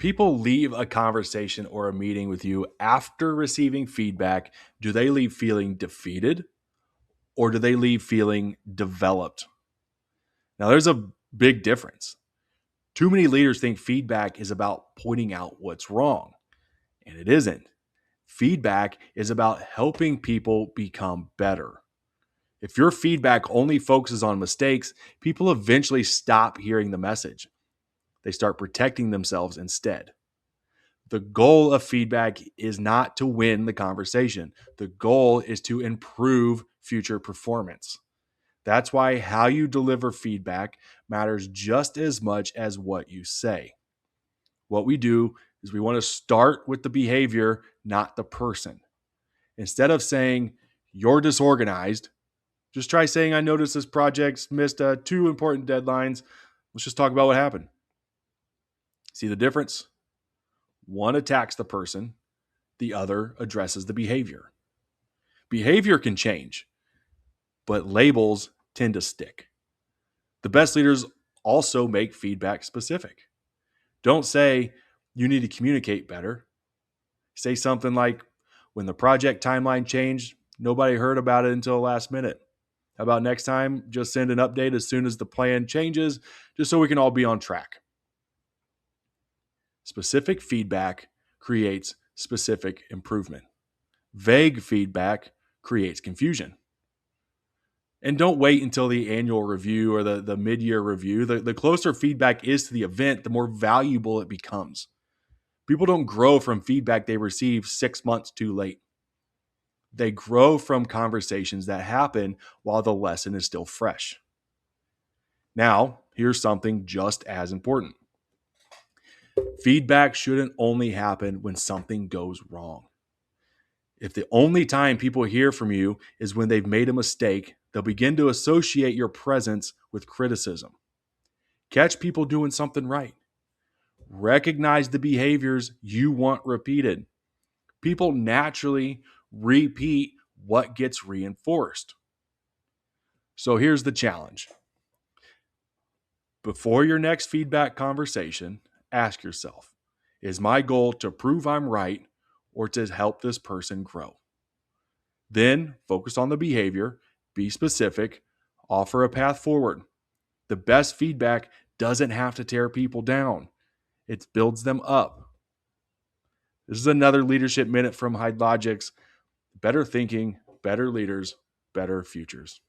people leave a conversation or a meeting with you after receiving feedback, do they leave feeling defeated or do they leave feeling developed? Now, there's a big difference. Too many leaders think feedback is about pointing out what's wrong, and it isn't. Feedback is about helping people become better. If your feedback only focuses on mistakes, people eventually stop hearing the message. They start protecting themselves instead. The goal of feedback is not to win the conversation. The goal is to improve future performance. That's why how you deliver feedback matters just as much as what you say. What we do is we want to start with the behavior, not the person. Instead of saying, you're disorganized, just try saying, I noticed this project's missed two important deadlines. Let's just talk about what happened. See the difference? One attacks the person, the other addresses the behavior. Behavior can change, but labels tend to stick. The best leaders also make feedback specific. Don't say, you need to communicate better. Say something like, when the project timeline changed, nobody heard about it until the last minute. How about next time, just send an update as soon as the plan changes, just so we can all be on track. Specific feedback creates specific improvement. Vague feedback creates confusion. And don't wait until the annual review or the mid-year review. The closer feedback is to the event, the more valuable it becomes. People don't grow from feedback they receive 6 months too late. They grow from conversations that happen while the lesson is still fresh. Now, here's something just as important. Feedback shouldn't only happen when something goes wrong. If the only time people hear from you is when they've made a mistake, they'll begin to associate your presence with criticism. Catch people doing something right. Recognize the behaviors you want repeated. People naturally repeat what gets reinforced. So here's the challenge. Before your next feedback conversation, ask yourself, is my goal to prove I'm right or to help this person grow? Then focus on the behavior, be specific, offer a path forward. The best feedback doesn't have to tear people down. It builds them up. This is another leadership minute from Hydelogix. Better thinking, better leaders, better futures.